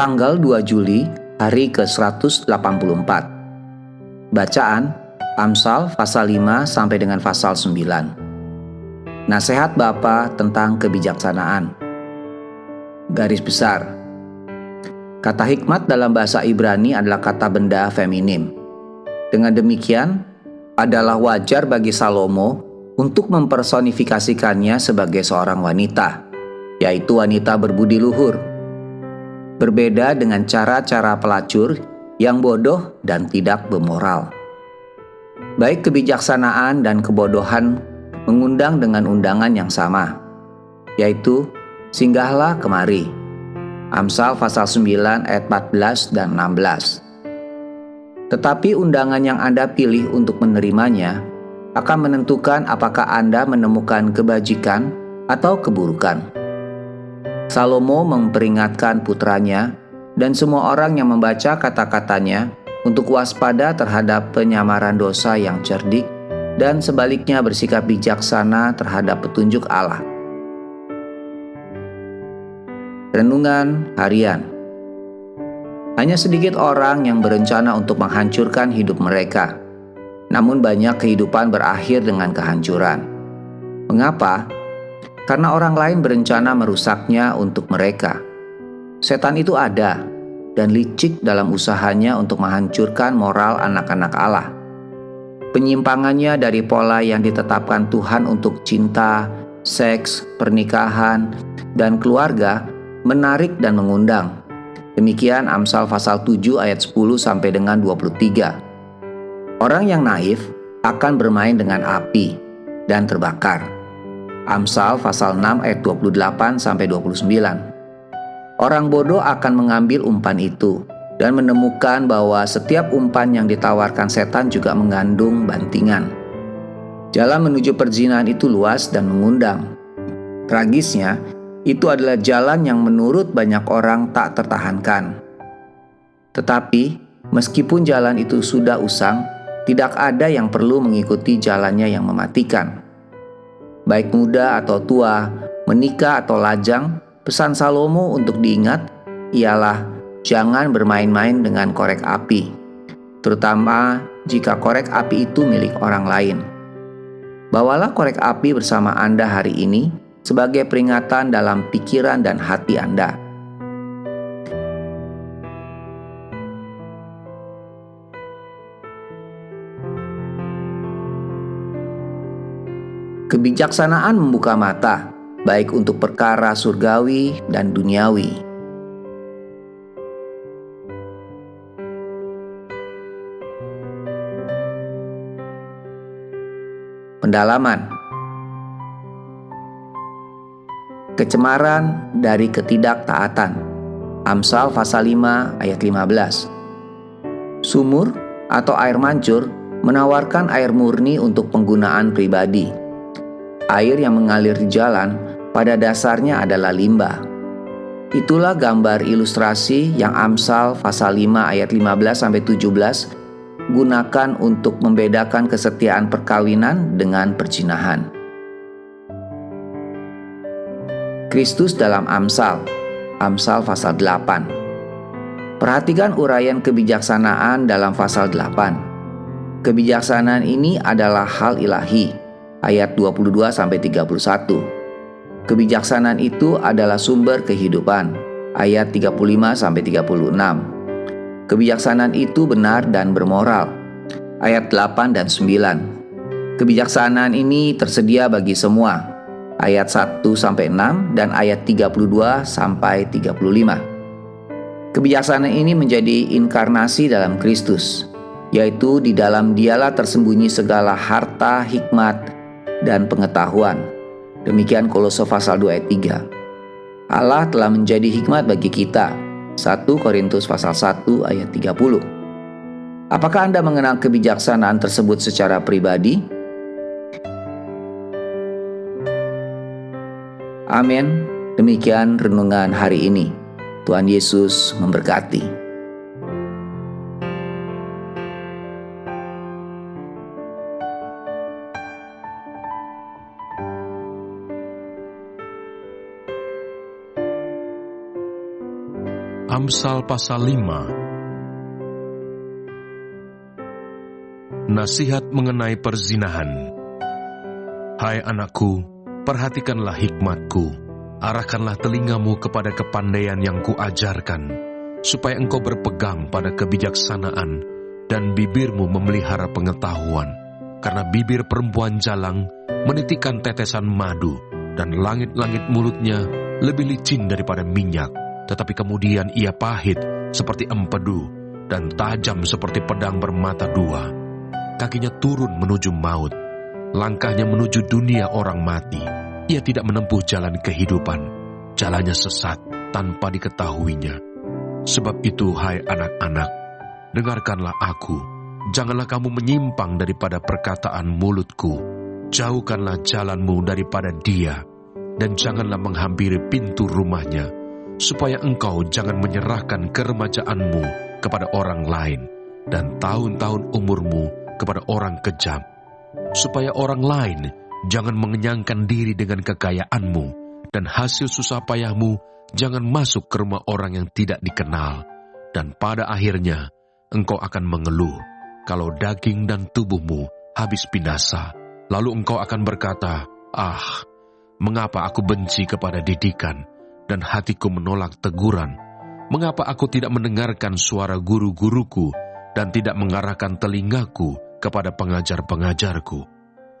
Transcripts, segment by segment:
Tanggal 2 Juli, hari ke-184. Bacaan Amsal pasal 5 sampai dengan pasal 9. Nasihat Bapa tentang kebijaksanaan. Garis besar. Kata hikmat dalam bahasa Ibrani adalah kata benda feminim. Dengan demikian, adalah wajar bagi Salomo untuk mempersonifikasikannya sebagai seorang wanita, yaitu wanita berbudi luhur. Berbeda dengan cara-cara pelacur yang bodoh dan tidak bermoral. Baik kebijaksanaan dan kebodohan mengundang dengan undangan yang sama, yaitu singgahlah kemari. Amsal pasal 9 ayat 14 dan 16. Tetapi undangan yang Anda pilih untuk menerimanya akan menentukan apakah Anda menemukan kebajikan atau keburukan. Salomo memperingatkan putranya dan semua orang yang membaca kata-katanya untuk waspada terhadap penyamaran dosa yang cerdik dan sebaliknya bersikap bijaksana terhadap petunjuk Allah. Renungan harian. Hanya sedikit orang yang berencana untuk menghancurkan hidup mereka, namun banyak kehidupan berakhir dengan kehancuran. Mengapa? Karena orang lain berencana merusaknya untuk mereka. Setan itu ada dan licik dalam usahanya untuk menghancurkan moral anak-anak Allah. Penyimpangannya dari pola yang ditetapkan Tuhan untuk cinta, seks, pernikahan, dan keluarga menarik dan mengundang. Demikian Amsal pasal 7 ayat 10 sampai dengan 23. Orang yang naif akan bermain dengan api dan terbakar. Amsal pasal 6 ayat 28 sampai 29. Orang bodoh akan mengambil umpan itu dan menemukan bahwa setiap umpan yang ditawarkan setan juga mengandung bantingan. Jalan menuju perzinahan itu luas dan mengundang. Tragisnya, itu adalah jalan yang menurut banyak orang tak tertahankan. Tetapi, meskipun jalan itu sudah usang, tidak ada yang perlu mengikuti jalannya yang mematikan. Baik muda atau tua, menikah atau lajang, pesan Salomo untuk diingat ialah jangan bermain-main dengan korek api, terutama jika korek api itu milik orang lain. Bawalah korek api bersama Anda hari ini sebagai peringatan dalam pikiran dan hati Anda. Kebijaksanaan membuka mata, baik untuk perkara surgawi dan duniawi. Pendalaman. Kecemaran dari ketidaktaatan. Amsal pasal 5 ayat 15. Sumur atau air mancur menawarkan air murni untuk penggunaan pribadi. Air yang mengalir di jalan pada dasarnya adalah limbah. Itulah gambar ilustrasi yang Amsal pasal 5 ayat 15 sampai 17 gunakan untuk membedakan kesetiaan perkawinan dengan perzinahan. Kristus dalam Amsal, Amsal pasal 8. Perhatikan uraian kebijaksanaan dalam pasal 8. Kebijaksanaan ini adalah hal ilahi. Ayat 22 sampai 31. Kebijaksanaan itu adalah sumber kehidupan. Ayat 35 sampai 36. Kebijaksanaan itu benar dan bermoral. Ayat 8 dan 9. Kebijaksanaan ini tersedia bagi semua. Ayat 1 sampai 6 dan ayat 32 sampai 35. Kebijaksanaan ini menjadi inkarnasi dalam Kristus, yaitu di dalam Dialah tersembunyi segala harta, hikmat, dan pengetahuan. Demikian Kolose pasal 2 ayat 3. Allah telah menjadi hikmat bagi kita. 1 Korintus pasal 1 ayat 30. Apakah Anda mengenal kebijaksanaan tersebut secara pribadi? Amin. Demikian renungan hari ini. Tuhan Yesus memberkati. Amsal pasal 5. Nasihat mengenai perzinahan. Hai anakku, perhatikanlah hikmatku, arahkanlah telingamu kepada kepandaian yang kuajarkan, supaya engkau berpegang pada kebijaksanaan dan bibirmu memelihara pengetahuan. Karena bibir perempuan jalang menitikkan tetesan madu, dan langit-langit mulutnya lebih licin daripada minyak, tetapi kemudian ia pahit seperti empedu dan tajam seperti pedang bermata dua. Kakinya turun menuju maut, langkahnya menuju dunia orang mati. Ia tidak menempuh jalan kehidupan, jalannya sesat tanpa diketahuinya. Sebab itu, hai anak-anak, dengarkanlah aku, janganlah kamu menyimpang daripada perkataan mulutku. Jauhkanlah jalanmu daripada dia, dan janganlah menghampiri pintu rumahnya, supaya engkau jangan menyerahkan keremajaanmu kepada orang lain, dan tahun-tahun umurmu kepada orang kejam, supaya orang lain jangan mengenyangkan diri dengan kekayaanmu, dan hasil susah payahmu jangan masuk ke rumah orang yang tidak dikenal. Dan pada akhirnya engkau akan mengeluh kalau daging dan tubuhmu habis binasa. Lalu engkau akan berkata, "Ah, mengapa aku benci kepada didikan, dan hatiku menolak teguran? Mengapa aku tidak mendengarkan suara guru-guruku, dan tidak mengarahkan telingaku kepada pengajar-pengajarku?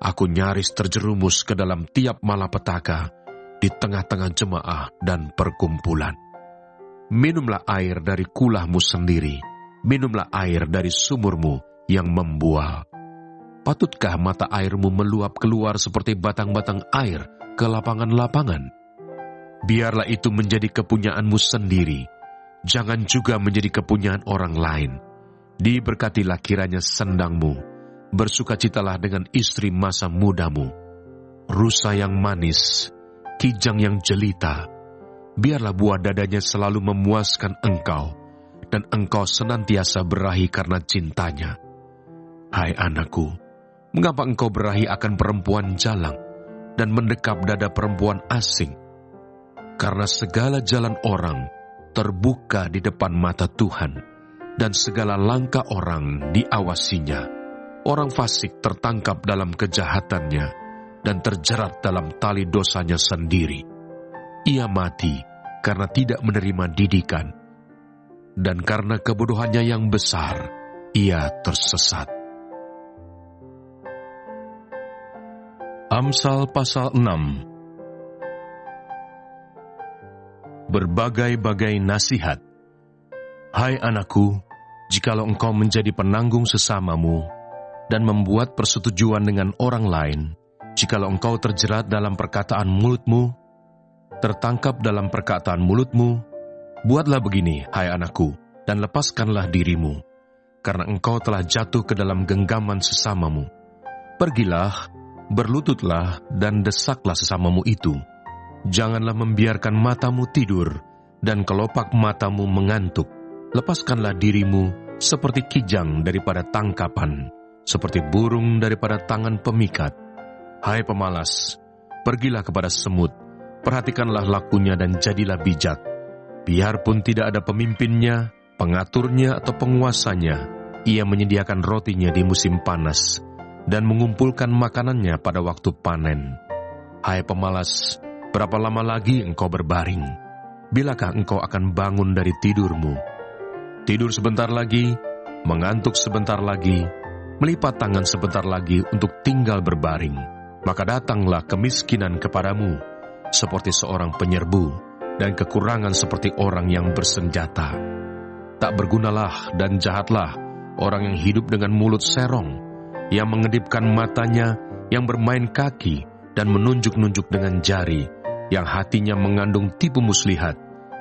Aku nyaris terjerumus ke dalam tiap malapetaka di tengah-tengah jemaah dan perkumpulan. Minumlah air dari kulahmu sendiri, minumlah air dari sumurmu yang membual. Patutkah mata airmu meluap keluar seperti batang-batang air ke lapangan-lapangan? Biarlah itu menjadi kepunyaanmu sendiri, jangan juga menjadi kepunyaan orang lain. Diberkatilah kiranya sendangmu, bersukacitalah dengan istri masa mudamu. Rusa yang manis, kijang yang jelita, biarlah buah dadanya selalu memuaskan engkau, dan engkau senantiasa berahi karena cintanya. Hai anakku, mengapa engkau berahi akan perempuan jalang, dan mendekap dada perempuan asing? Karena segala jalan orang terbuka di depan mata Tuhan, dan segala langkah orang diawasinya. Orang fasik tertangkap dalam kejahatannya, dan terjerat dalam tali dosanya sendiri. Ia mati karena tidak menerima didikan, dan karena kebodohannya yang besar, ia tersesat. Amsal pasal 6. Berbagai-bagai nasihat. Hai anakku, jikalau engkau menjadi penanggung sesamamu, dan membuat persetujuan dengan orang lain, jikalau engkau terjerat dalam perkataan mulutmu, tertangkap dalam perkataan mulutmu, buatlah begini, hai anakku, dan lepaskanlah dirimu, karena engkau telah jatuh ke dalam genggaman sesamamu. Pergilah, berlututlah, dan desaklah sesamamu itu. Janganlah membiarkan matamu tidur, dan kelopak matamu mengantuk. Lepaskanlah dirimu seperti kijang daripada tangkapan, seperti burung daripada tangan pemikat. Hai pemalas, pergilah kepada semut, perhatikanlah lakunya dan jadilah bijak. Biarpun tidak ada pemimpinnya, pengaturnya atau penguasanya, ia menyediakan rotinya di musim panas, dan mengumpulkan makanannya pada waktu panen. Hai pemalas, berapa lama lagi engkau berbaring? Bilakah engkau akan bangun dari tidurmu? Tidur sebentar lagi, mengantuk sebentar lagi, melipat tangan sebentar lagi untuk tinggal berbaring. Maka datanglah kemiskinan kepadamu, seperti seorang penyerbu, dan kekurangan seperti orang yang bersenjata. Tak bergunalah dan jahatlah orang yang hidup dengan mulut serong, yang mengedipkan matanya, yang bermain kaki, dan menunjuk-nunjuk dengan jari, yang hatinya mengandung tipu muslihat,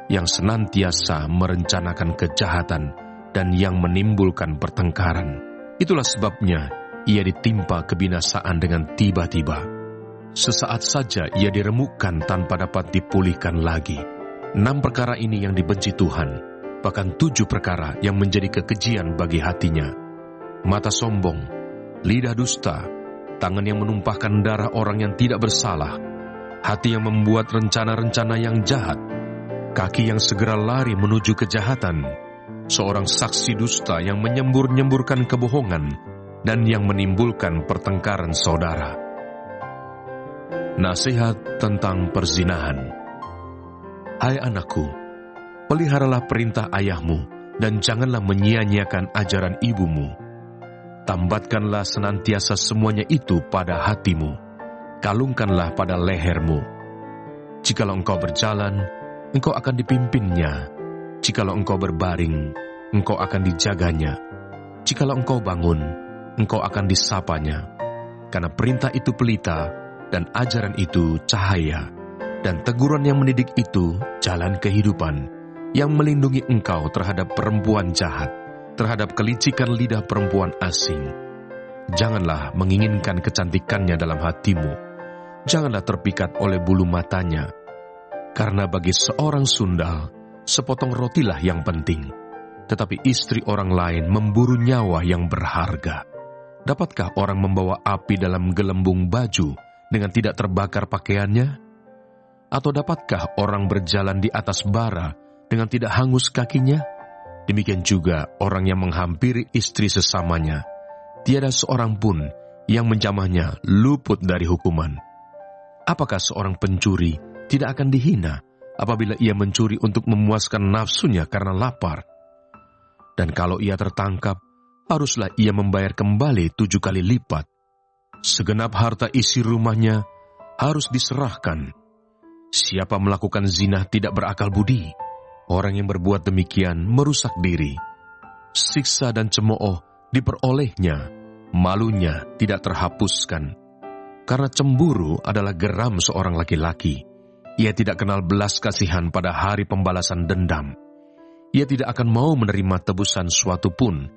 yang senantiasa merencanakan kejahatan, dan yang menimbulkan pertengkaran. Itulah sebabnya ia ditimpa kebinasaan dengan tiba-tiba. Sesaat saja ia diremukkan tanpa dapat dipulihkan lagi. 6 perkara ini yang dibenci Tuhan, bahkan 7 perkara yang menjadi kekejian bagi hatinya: mata sombong, lidah dusta, tangan yang menumpahkan darah orang yang tidak bersalah, hati yang membuat rencana-rencana yang jahat, kaki yang segera lari menuju kejahatan, seorang saksi dusta yang menyembur-nyemburkan kebohongan dan yang menimbulkan pertengkaran saudara. Nasihat tentang perzinahan. Hai anakku, peliharalah perintah ayahmu dan janganlah menyia-nyiakan ajaran ibumu. Tambatkanlah senantiasa semuanya itu pada hatimu, kalungkanlah pada lehermu. Jikalau engkau berjalan, engkau akan dipimpinnya. Jikalau engkau berbaring, engkau akan dijaganya. Jikalau engkau bangun, engkau akan disapanya. Karena perintah itu pelita, dan ajaran itu cahaya, dan teguran yang mendidik itu jalan kehidupan, yang melindungi engkau terhadap perempuan jahat, terhadap kelicikan lidah perempuan asing. Janganlah menginginkan kecantikannya dalam hatimu. Janganlah terpikat oleh bulu matanya. Karena bagi seorang sundal, sepotong rotilah yang penting. Tetapi istri orang lain memburu nyawa yang berharga. Dapatkah orang membawa api dalam gelembung baju dengan tidak terbakar pakaiannya? Atau dapatkah orang berjalan di atas bara dengan tidak hangus kakinya? Demikian juga orang yang menghampiri istri sesamanya. Tiada seorang pun yang menjamahnya luput dari hukuman. Apakah seorang pencuri tidak akan dihina apabila ia mencuri untuk memuaskan nafsunya karena lapar? Dan kalau ia tertangkap, haruslah ia membayar kembali 7 kali lipat. Segenap harta isi rumahnya harus diserahkan. Siapa melakukan zina tidak berakal budi. Orang yang berbuat demikian merusak diri. Siksa dan cemooh diperolehnya, malunya tidak terhapuskan. Karena cemburu adalah geram seorang laki-laki. Ia tidak kenal belas kasihan pada hari pembalasan dendam. Ia tidak akan mau menerima tebusan suatu pun,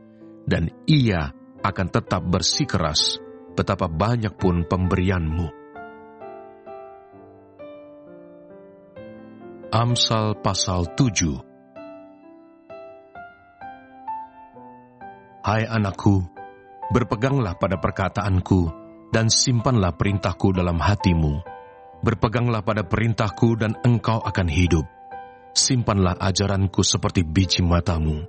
dan ia akan tetap bersikeras, betapa banyak pun pemberianmu. Amsal pasal 7. Hai anakku, berpeganglah pada perkataanku dan simpanlah perintahku dalam hatimu. Berpeganglah pada perintahku dan engkau akan hidup. Simpanlah ajaranku seperti biji matamu.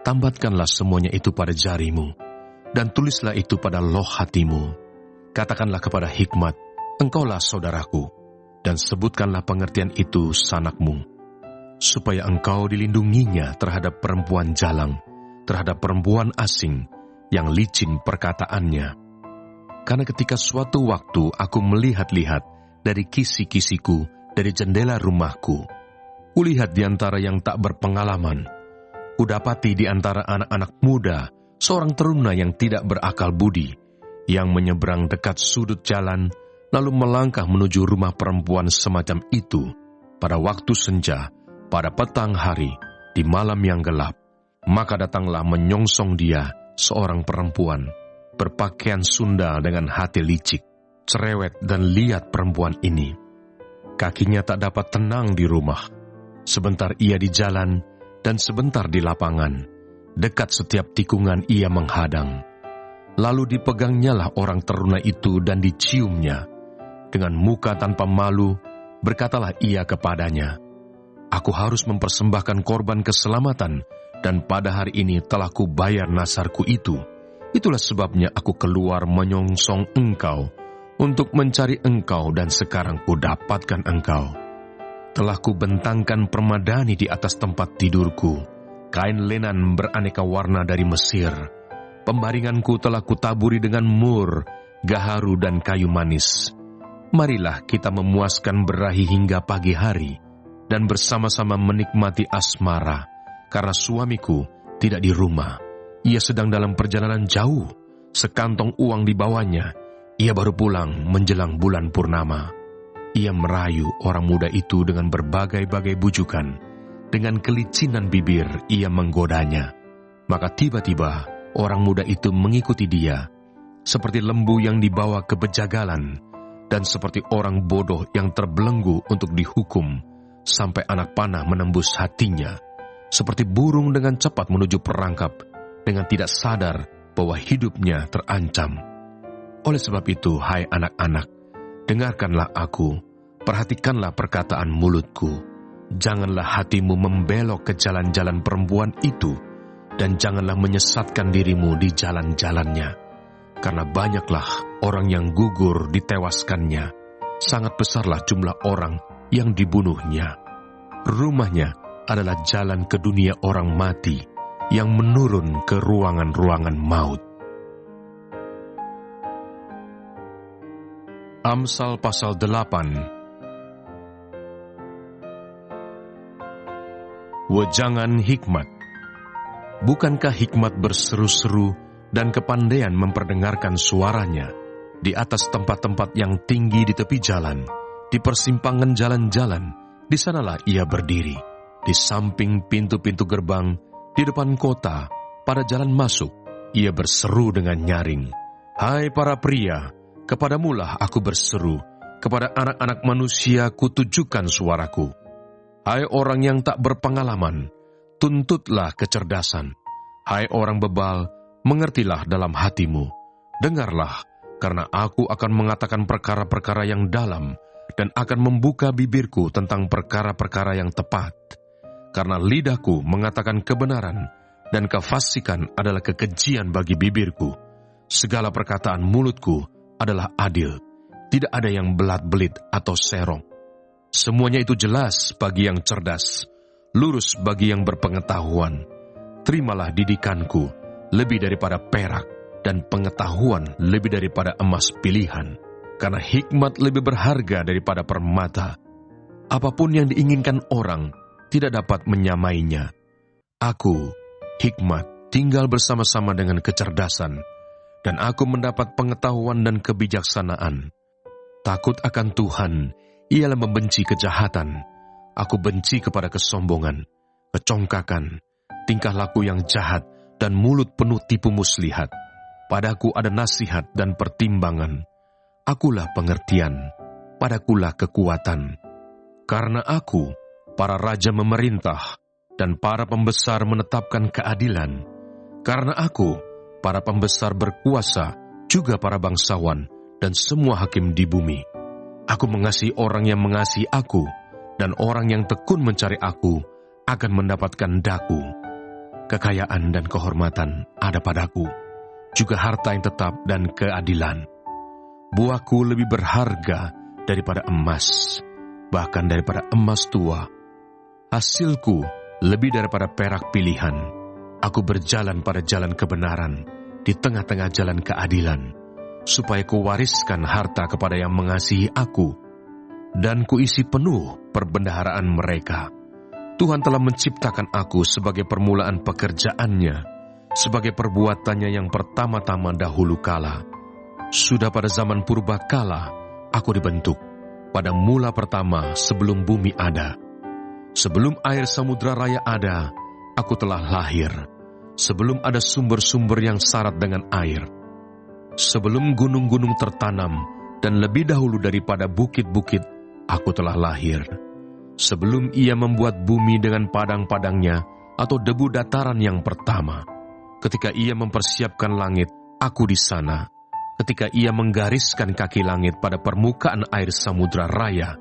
Tambatkanlah semuanya itu pada jarimu, dan tulislah itu pada loh hatimu. Katakanlah kepada hikmat, engkaulah saudaraku, dan sebutkanlah pengertian itu sanakmu, supaya engkau dilindunginya terhadap perempuan jalang, terhadap perempuan asing yang licin perkataannya. Karena ketika suatu waktu aku melihat-lihat dari kisi-kisiku dari jendela rumahku, kulihat di antara yang tak berpengalaman, kudapati di antara anak-anak muda seorang teruna yang tidak berakal budi, yang menyeberang dekat sudut jalan, lalu melangkah menuju rumah perempuan semacam itu pada waktu senja, pada petang hari, di malam yang gelap. Maka datanglah menyongsong dia seorang perempuan, berpakaian sundal dengan hati licik, cerewet dan liat perempuan ini. Kakinya tak dapat tenang di rumah. Sebentar ia di jalan, dan sebentar di lapangan. Dekat setiap tikungan ia menghadang. Lalu dipegangnyalah orang teruna itu dan diciumnya. Dengan muka tanpa malu, berkatalah ia kepadanya, aku harus mempersembahkan korban keselamatan, dan pada hari ini telah kubayar nasarku itu. Itulah sebabnya aku keluar menyongsong engkau, untuk mencari engkau, dan sekarang kudapatkan engkau. Telah kubentangkan permadani di atas tempat tidurku, kain lenan beraneka warna dari Mesir. Pembaringanku telah kutaburi dengan mur, gaharu, dan kayu manis. Marilah kita memuaskan berahi hingga pagi hari, dan bersama-sama menikmati asmara, karena suamiku tidak di rumah. Ia sedang dalam perjalanan jauh, sekantong uang dibawanya. Ia baru pulang menjelang bulan purnama. Ia merayu orang muda itu dengan berbagai-bagai bujukan. Dengan kelicinan bibir ia menggodanya. Maka tiba-tiba orang muda itu mengikuti dia, seperti lembu yang dibawa ke bejagalan, dan seperti orang bodoh yang terbelenggu untuk dihukum, sampai anak panah menembus hatinya, seperti burung dengan cepat menuju perangkap, dengan tidak sadar bahwa hidupnya terancam. Oleh sebab itu, hai anak-anak, dengarkanlah aku, perhatikanlah perkataan mulutku, janganlah hatimu membelok ke jalan-jalan perempuan itu, dan janganlah menyesatkan dirimu di jalan-jalannya. Karena banyaklah orang yang gugur ditewaskannya, sangat besarlah jumlah orang yang dibunuhnya. Rumahnya adalah jalan ke dunia orang mati, yang menurun ke ruangan-ruangan maut. Amsal pasal 8. Wejangan hikmat. Bukankah hikmat berseru-seru dan kepandaian memperdengarkan suaranya di atas tempat-tempat yang tinggi di tepi jalan, di persimpangan jalan-jalan, di sanalah ia berdiri, di samping pintu-pintu gerbang, di depan kota, pada jalan masuk, ia berseru dengan nyaring. Hai para pria, kepadamulah aku berseru, kepada anak-anak manusia kutujukan suaraku. Hai orang yang tak berpengalaman, tuntutlah kecerdasan. Hai orang bebal, mengertilah dalam hatimu. Dengarlah, karena aku akan mengatakan perkara-perkara yang dalam, dan akan membuka bibirku tentang perkara-perkara yang tepat. Karena lidahku mengatakan kebenaran, dan kefasikan adalah kekejian bagi bibirku. Segala perkataan mulutku adalah adil, tidak ada yang belat-belit atau serong. Semuanya itu jelas bagi yang cerdas, lurus bagi yang berpengetahuan. Terimalah didikanku lebih daripada perak, dan pengetahuan lebih daripada emas pilihan. Karena hikmat lebih berharga daripada permata. Apapun yang diinginkan orang tidak dapat menyamainya. Aku, hikmat, tinggal bersama-sama dengan kecerdasan, dan aku mendapat pengetahuan dan kebijaksanaan. Takut akan Tuhan ialah membenci kejahatan. Aku benci kepada kesombongan, kecongkakan, tingkah laku yang jahat, dan mulut penuh tipu muslihat. Padaku ada nasihat dan pertimbangan. Akulah pengertian, padakulah kekuatan. Karena aku, para raja memerintah, dan para pembesar menetapkan keadilan. Karena aku, para pembesar berkuasa, juga para bangsawan, dan semua hakim di bumi. Aku mengasihi orang yang mengasihi aku, dan orang yang tekun mencari aku akan mendapatkan daku. Kekayaan dan kehormatan ada padaku, juga harta yang tetap dan keadilan. Buahku lebih berharga daripada emas, bahkan daripada emas tua. Hasilku lebih daripada perak pilihan. Aku berjalan pada jalan kebenaran, di tengah-tengah jalan keadilan, supaya kuwariskan harta kepada yang mengasihi aku, dan kuisi penuh perbendaharaan mereka. Tuhan telah menciptakan aku sebagai permulaan pekerjaannya, sebagai perbuatannya yang pertama-tama dahulu kala. Sudah pada zaman purba kala, aku dibentuk, pada mula pertama sebelum bumi ada. Sebelum air samudra raya ada, aku telah lahir. Sebelum ada sumber-sumber yang syarat dengan air. Sebelum gunung-gunung tertanam, dan lebih dahulu daripada bukit-bukit, aku telah lahir. Sebelum ia membuat bumi dengan padang-padangnya, atau debu dataran yang pertama. Ketika ia mempersiapkan langit, aku di sana. Ketika ia menggariskan kaki langit pada permukaan air samudra raya.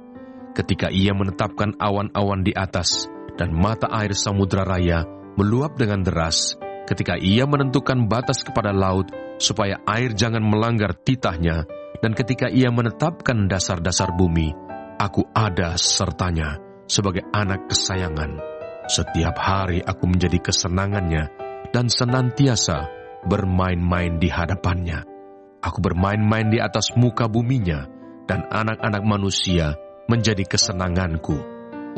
Ketika ia menetapkan awan-awan di atas, dan mata air samudra raya meluap dengan deras. Ketika ia menentukan batas kepada laut, supaya air jangan melanggar titahnya, dan ketika ia menetapkan dasar-dasar bumi, aku ada sertanya sebagai anak kesayangan. Setiap hari aku menjadi kesenangannya, dan senantiasa bermain-main di hadapannya. Aku bermain-main di atas muka buminya, dan anak-anak manusia menjadi kesenanganku.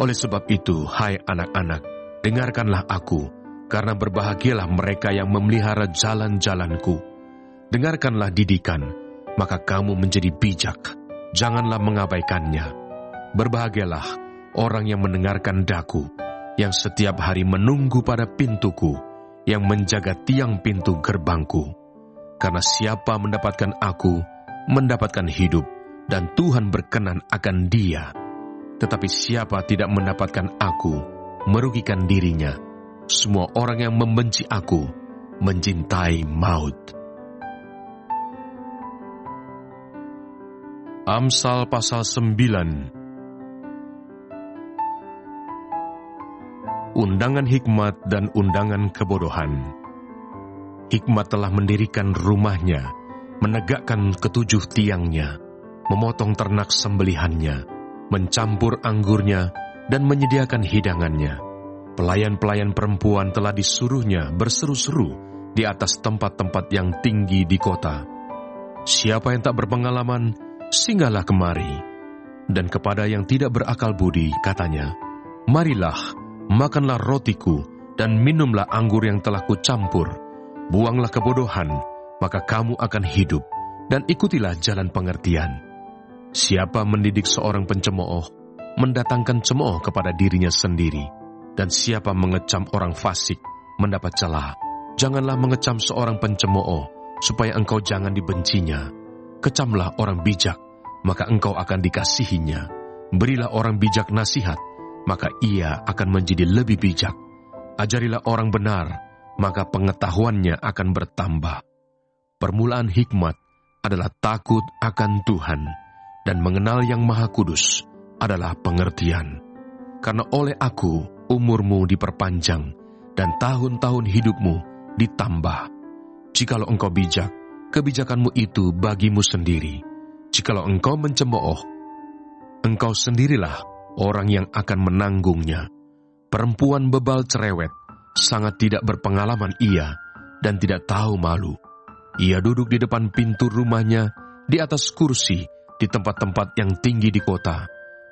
Oleh sebab itu, hai anak-anak, dengarkanlah aku, karena berbahagialah mereka yang memelihara jalan-jalanku. Dengarkanlah didikan, maka kamu menjadi bijak. Janganlah mengabaikannya. Berbahagialah orang yang mendengarkan daku, yang setiap hari menunggu pada pintuku, yang menjaga tiang pintu gerbangku. Karena siapa mendapatkan aku, mendapatkan hidup, dan Tuhan berkenan akan dia. Tetapi siapa tidak mendapatkan aku, merugikan dirinya. Semua orang yang membenci aku, mencintai maut. Amsal pasal 9. undangan hikmat dan undangan kebodohan. Hikmat telah mendirikan rumahnya, menegakkan ketujuh tiangnya, memotong ternak sembelihannya, mencampur anggurnya, dan menyediakan hidangannya. Pelayan-pelayan perempuan telah disuruhnya berseru-seru di atas tempat-tempat yang tinggi di kota. Siapa yang tak berpengalaman, singgahlah kemari. Dan kepada yang tidak berakal budi, katanya, marilah, makanlah rotiku, dan minumlah anggur yang telah kucampur. Buanglah kebodohan, maka kamu akan hidup, dan ikutilah jalan pengertian. Siapa mendidik seorang pencemooh, mendatangkan cemooh kepada dirinya sendiri. Dan siapa mengecam orang fasik, mendapat celah. Janganlah mengecam seorang pencemooh, supaya engkau jangan dibencinya. Kecamlah orang bijak, maka engkau akan dikasihinya. Berilah orang bijak nasihat, maka ia akan menjadi lebih bijak. Ajarilah orang benar, maka pengetahuannya akan bertambah. Permulaan hikmat adalah takut akan Tuhan, dan mengenal Yang Maha Kudus adalah pengertian. Karena oleh aku umurmu diperpanjang, dan tahun-tahun hidupmu ditambah. Jikalau engkau bijak, kebijakanmu itu bagimu sendiri. Jikalau engkau mencemooh, engkau sendirilah orang yang akan menanggungnya. Perempuan bebal cerewet, sangat tidak berpengalaman ia, dan tidak tahu malu. Ia duduk di depan pintu rumahnya, di atas kursi, di tempat-tempat yang tinggi di kota,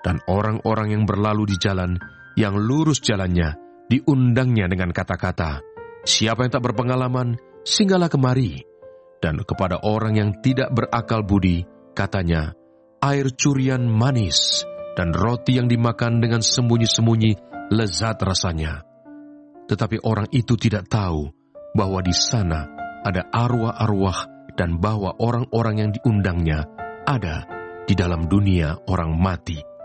dan orang-orang yang berlalu di jalan, yang lurus jalannya, diundangnya dengan kata-kata, siapa yang tak berpengalaman, singgahlah kemari. Dan kepada orang yang tidak berakal budi, katanya, air curian manis, dan roti yang dimakan dengan sembunyi-sembunyi lezat rasanya. Tetapi orang itu tidak tahu bahwa di sana ada arwah-arwah dan bahwa orang-orang yang diundangnya ada di dalam dunia orang mati.